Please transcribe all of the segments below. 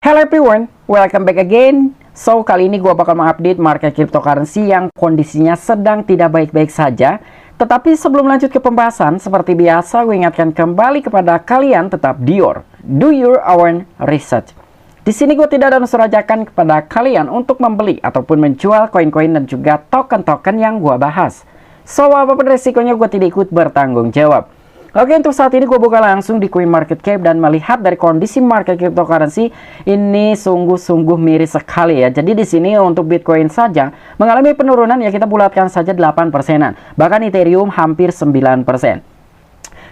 Hello everyone, welcome back again. So, kali ini gue bakal mengupdate market cryptocurrency yang kondisinya sedang tidak baik-baik saja. Tetapi sebelum lanjut ke pembahasan, seperti biasa gue ingatkan kembali kepada kalian tetap do your own research. Di sini gue tidak ada unsur ajakan kepada kalian untuk membeli ataupun menjual koin-koin dan juga token-token yang gue bahas. So, apapun resikonya gue tidak ikut bertanggung jawab. Oke, untuk saat ini gue buka langsung di CoinMarketCap dan melihat dari kondisi market cryptocurrency ini sungguh-sungguh miris sekali ya. Jadi di sini untuk Bitcoin saja mengalami penurunan ya, kita bulatkan saja 8%-an. Bahkan Ethereum hampir 9%.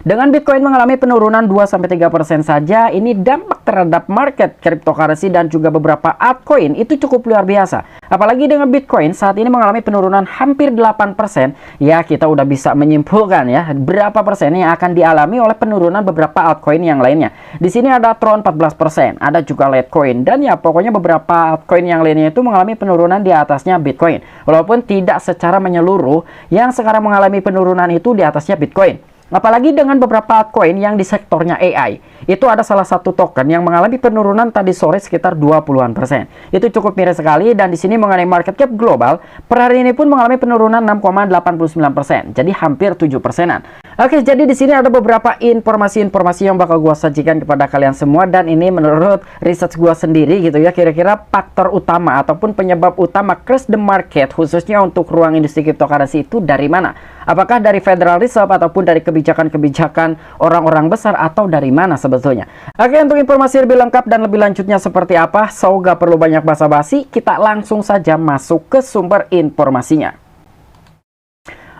Dengan Bitcoin mengalami penurunan 2-3% saja, ini dampak terhadap market cryptocurrency dan juga beberapa altcoin itu cukup luar biasa. Apalagi dengan Bitcoin saat ini mengalami penurunan hampir 8%, ya kita udah bisa menyimpulkan ya berapa persen yang akan dialami oleh penurunan beberapa altcoin yang lainnya. Di sini ada Tron 14%, ada juga Litecoin, dan ya pokoknya beberapa altcoin yang lainnya itu mengalami penurunan di atasnya Bitcoin. Walaupun tidak secara menyeluruh, yang sekarang mengalami penurunan itu di atasnya Bitcoin. Apalagi dengan beberapa altcoin yang di sektornya AI. Itu ada salah satu token yang mengalami penurunan tadi sore sekitar 20-an%. Itu cukup miris sekali, dan di sini mengenai market cap global, per hari ini pun mengalami penurunan 6,89%. Jadi hampir 7%-an. Oke, jadi di sini ada beberapa informasi-informasi yang bakal gua sajikan kepada kalian semua, dan ini menurut research gua sendiri gitu ya, kira-kira faktor utama ataupun penyebab utama crash the market khususnya untuk ruang industri cryptocurrency itu dari mana? Apakah dari Federal Reserve ataupun dari kebijakan-kebijakan orang-orang besar atau dari mana sebetulnya? Oke, untuk informasi lebih lengkap dan lebih lanjutnya seperti apa, so gak perlu banyak basa-basi, kita langsung saja masuk ke sumber informasinya.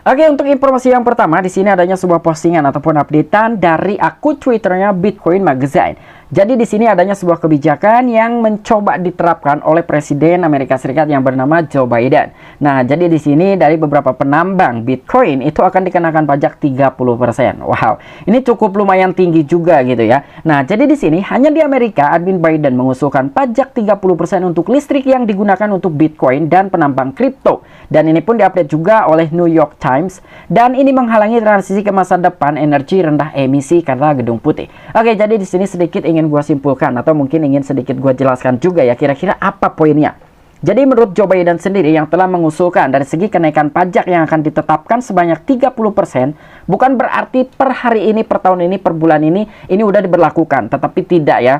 Oke, untuk informasi yang pertama, di sini adanya sebuah postingan ataupun updatean dari akun Twitternya Bitcoin Magazine. Jadi di sini adanya sebuah kebijakan yang mencoba diterapkan oleh Presiden Amerika Serikat yang bernama Joe Biden. Nah, jadi di sini dari beberapa penambang Bitcoin itu akan dikenakan pajak 30%. Wow, ini cukup lumayan tinggi juga gitu ya. Nah, jadi di sini hanya di Amerika admin Biden mengusulkan pajak 30% untuk listrik yang digunakan untuk Bitcoin dan penambang kripto. Dan ini pun diupdate juga oleh New York Times, dan ini menghalangi transisi ke masa depan energi rendah emisi karena Gedung Putih. Oke, jadi di sini sedikit ingin gue simpulkan atau mungkin ingin sedikit gue jelaskan juga ya kira-kira apa poinnya. Jadi menurut Joe Biden sendiri yang telah mengusulkan dari segi kenaikan pajak yang akan ditetapkan sebanyak 30%, bukan berarti per hari ini, per tahun ini, per bulan ini udah diberlakukan, tetapi tidak ya.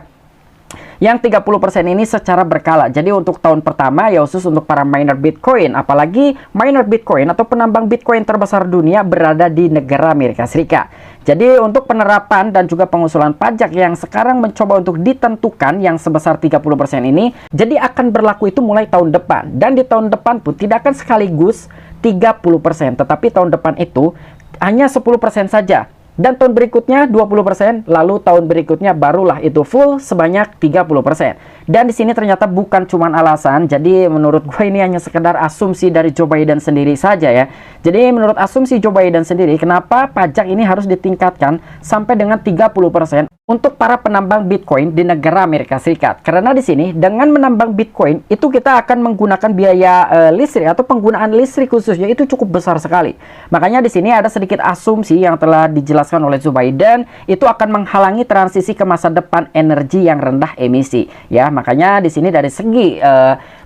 Yang 30% ini secara berkala. Jadi untuk tahun pertama ya khusus untuk para miner Bitcoin, apalagi miner Bitcoin atau penambang Bitcoin terbesar dunia berada di negara Amerika Serikat. Jadi untuk penerapan dan juga pengusulan pajak yang sekarang mencoba untuk ditentukan yang sebesar 30% ini, jadi akan berlaku itu mulai tahun depan. Dan di tahun depan pun tidak akan sekaligus 30%, tetapi tahun depan itu hanya 10% saja. Dan tahun berikutnya 20%, lalu tahun berikutnya barulah itu full sebanyak 30%. Dan di sini ternyata bukan cuma alasan, jadi menurut gue ini hanya sekedar asumsi dari Joe Biden sendiri saja ya. Jadi menurut asumsi Joe Biden sendiri, kenapa pajak ini harus ditingkatkan sampai dengan 30% untuk para penambang Bitcoin di negara Amerika Serikat? Karena di sini dengan menambang Bitcoin itu kita akan menggunakan biaya listrik atau penggunaan listrik khususnya itu cukup besar sekali. Makanya di sini ada sedikit asumsi yang telah dijelaskan oleh Joe Biden, itu akan menghalangi transisi ke masa depan energi yang rendah emisi ya. Makanya di sini dari segi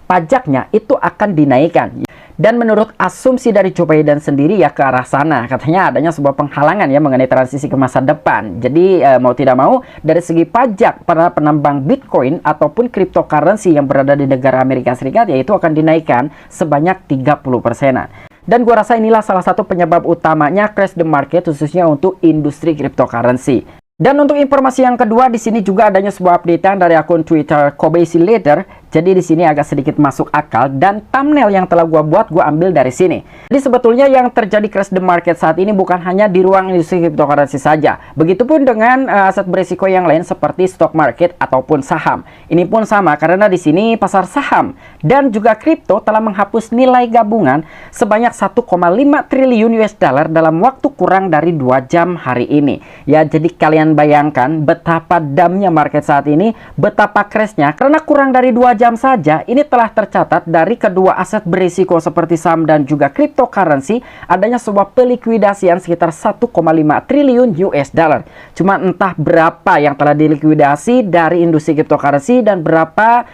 pajaknya itu akan dinaikkan. Dan menurut asumsi dari Joe Biden sendiri ya ke arah sana, katanya adanya sebuah penghalangan ya mengenai transisi ke masa depan. Jadi mau tidak mau dari segi pajak para penambang Bitcoin ataupun cryptocurrency yang berada di negara Amerika Serikat yaitu akan dinaikkan sebanyak 30%-an. Dan gua rasa inilah salah satu penyebab utamanya crash the market khususnya untuk industri cryptocurrency. Dan untuk informasi yang kedua, di sini juga adanya sebuah updatean dari akun Twitter Kobeissi Leader. Jadi di sini agak sedikit masuk akal, dan thumbnail yang telah gua buat gua ambil dari sini. Jadi sebetulnya yang terjadi crash the market saat ini bukan hanya di ruang industri cryptocurrency saja. Begitupun dengan aset berisiko yang lain seperti stock market ataupun saham. Ini pun sama karena di sini pasar saham dan juga kripto telah menghapus nilai gabungan sebanyak 1,5 triliun US dollar dalam waktu kurang dari 2 jam hari ini. Ya, jadi kalian bayangkan betapa damnya market saat ini, betapa crashnya karena kurang dari 2 jam saja ini telah tercatat dari kedua aset berisiko seperti saham dan juga cryptocurrency adanya sebuah pelikuidasian sekitar 1,5 triliun US dollar. Cuma entah berapa yang telah dilikuidasi dari industri cryptocurrency dan berapa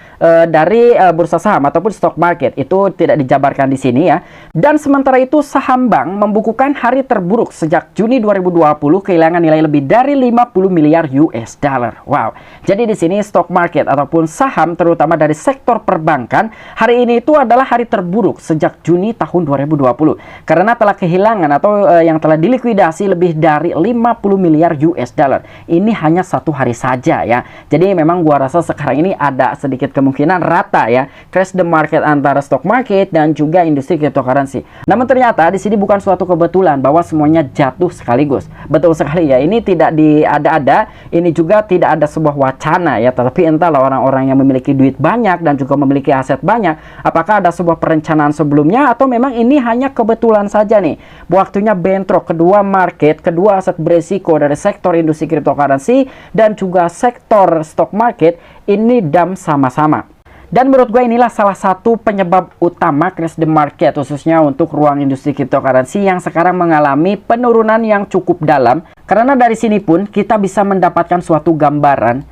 dari bursa saham ataupun stock market, itu tidak dijabarkan di sini ya. Dan sementara itu saham bank membukukan hari terburuk sejak Juni 2020, kehilangan nilai lebih dari 50 miliar US dollar. Wow. Jadi di sini stock market ataupun saham terutama dari sektor perbankan hari ini itu adalah hari terburuk sejak Juni tahun 2020 karena telah kehilangan atau yang telah dilikuidasi lebih dari 50 miliar US dollar. Ini hanya satu hari saja ya. Jadi memang gua rasa sekarang ini ada sedikit kemungkinan rata ya crash the market antara stock market dan juga industri cryptocurrency. Namun ternyata di sini bukan suatu kebetulan bahwa semuanya jatuh sekaligus. Betul sekali ya. Ini tidak diada-ada, ini juga tidak ada sebuah wacana ya, tetapi entahlah orang-orang yang memiliki duit banyak dan juga memiliki aset banyak, apakah ada sebuah perencanaan sebelumnya atau memang ini hanya kebetulan saja nih waktunya bentrok kedua market, kedua aset berisiko dari sektor industri cryptocurrency dan juga sektor stock market ini dump sama-sama. Dan menurut gue inilah salah satu penyebab utama crash the market khususnya untuk ruang industri cryptocurrency yang sekarang mengalami penurunan yang cukup dalam. Karena dari sini pun kita bisa mendapatkan suatu gambaran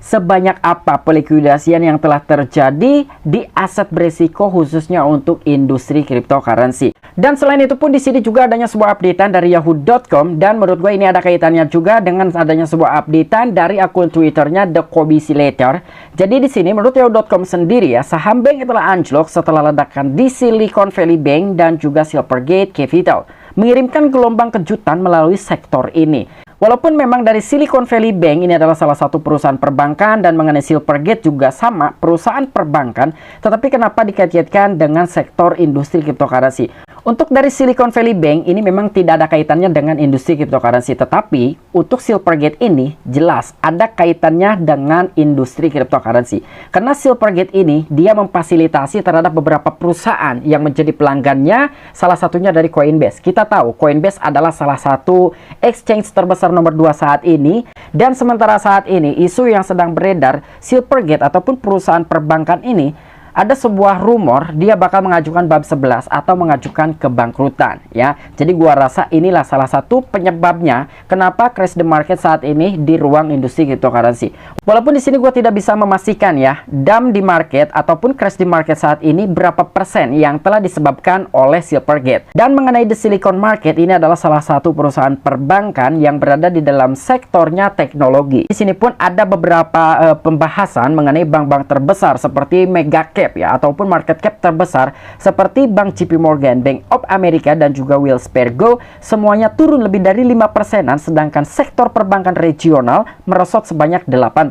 sebanyak apa pelikuidasian yang telah terjadi di aset berisiko khususnya untuk industri cryptocurrency. Dan selain itu pun di sini juga adanya sebuah updatean dari yahoo.com dan menurut gue ini ada kaitannya juga dengan adanya sebuah updatean dari akun Twitternya The Kobisi Letter. Jadi di sini menurut yahoo.com sendiri ya, saham bank telah anjlok setelah ledakan di Silicon Valley Bank dan juga Silvergate Capital mengirimkan gelombang kejutan melalui sektor ini. Walaupun memang dari Silicon Valley Bank ini adalah salah satu perusahaan perbankan dan mengenai Silvergate juga sama perusahaan perbankan, tetapi kenapa dikaitkan dengan sektor industri cryptocurrency? Untuk dari Silicon Valley Bank ini memang tidak ada kaitannya dengan industri cryptocurrency, tetapi untuk Silvergate ini jelas ada kaitannya dengan industri cryptocurrency. Karena Silvergate ini dia memfasilitasi terhadap beberapa perusahaan yang menjadi pelanggannya, salah satunya dari Coinbase. Kita tahu Coinbase adalah salah satu exchange terbesar nomor 2 saat ini, dan sementara saat ini isu yang sedang beredar Silvergate ataupun perusahaan perbankan ini ada sebuah rumor dia bakal mengajukan bab 11 atau mengajukan kebangkrutan ya. Jadi gua rasa inilah salah satu penyebabnya kenapa crash the market saat ini di ruang industri cryptocurrency. Walaupun di sini gua tidak bisa memastikan ya dump di market ataupun crash di market saat ini berapa persen yang telah disebabkan oleh Silvergate. Dan mengenai the Silicon Market, ini adalah salah satu perusahaan perbankan yang berada di dalam sektornya teknologi. Di sini pun ada beberapa pembahasan mengenai bank-bank terbesar seperti mega cap ya ataupun market cap terbesar seperti Bank JP Morgan, Bank of America dan juga Wells Fargo, semuanya turun lebih dari 5%-an, sedangkan sektor perbankan regional merosot sebanyak 8%.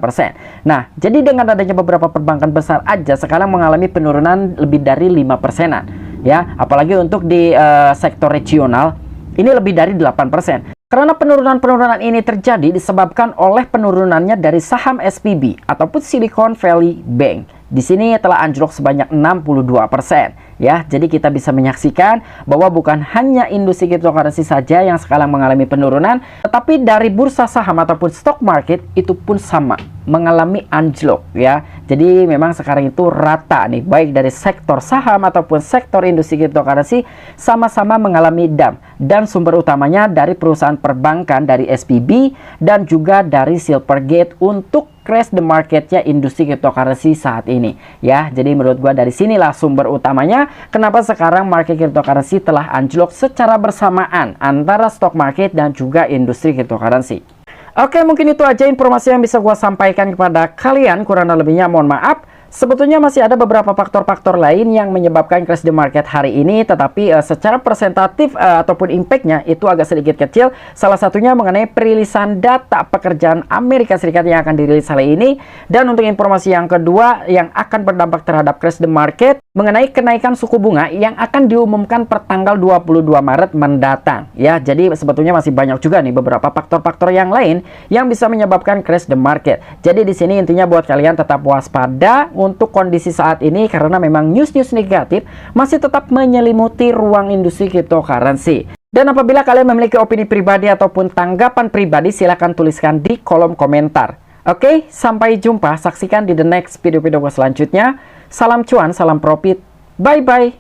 Nah, jadi dengan adanya beberapa perbankan besar aja sekarang mengalami penurunan lebih dari 5%-an ya, apalagi untuk di sektor regional ini lebih dari 8%. Karena penurunan-penurunan ini terjadi disebabkan oleh penurunannya dari saham SVB ataupun Silicon Valley Bank. Di sini telah anjlok sebanyak 62%. Ya, jadi kita bisa menyaksikan bahwa bukan hanya industri cryptocurrency saja yang sekarang mengalami penurunan, tetapi dari bursa saham ataupun stock market itu pun sama mengalami anjlok ya. Jadi memang sekarang itu rata nih, baik dari sektor saham ataupun sektor industri cryptocurrency sama-sama mengalami dump, dan sumber utamanya dari perusahaan perbankan dari SVB dan juga dari Silvergate untuk crash the marketnya industri cryptocurrency saat ini ya. Jadi menurut gua dari sinilah sumber utamanya kenapa sekarang market cryptocurrency telah anjlok secara bersamaan antara stock market dan juga industri cryptocurrency. Oke, mungkin itu aja informasi yang bisa gua sampaikan kepada kalian. Kurang lebihnya mohon maaf. Sebetulnya masih ada beberapa faktor-faktor lain yang menyebabkan crash the market hari ini, tetapi secara presentatif ataupun impact-nya itu agak sedikit kecil. Salah satunya mengenai perilisan data pekerjaan Amerika Serikat yang akan dirilis hari ini. Dan untuk informasi yang kedua yang akan berdampak terhadap crash the market mengenai kenaikan suku bunga yang akan diumumkan per tanggal 22 Maret mendatang. Ya, jadi sebetulnya masih banyak juga nih beberapa faktor-faktor yang lain yang bisa menyebabkan crash the market. Jadi di sini intinya buat kalian tetap waspada untuk kondisi saat ini karena memang news-news negatif masih tetap menyelimuti ruang industri cryptocurrency. Dan apabila kalian memiliki opini pribadi ataupun tanggapan pribadi, silahkan tuliskan di kolom komentar. Oke, sampai jumpa. Saksikan di the next video-video selanjutnya. Salam cuan, salam profit. Bye-bye.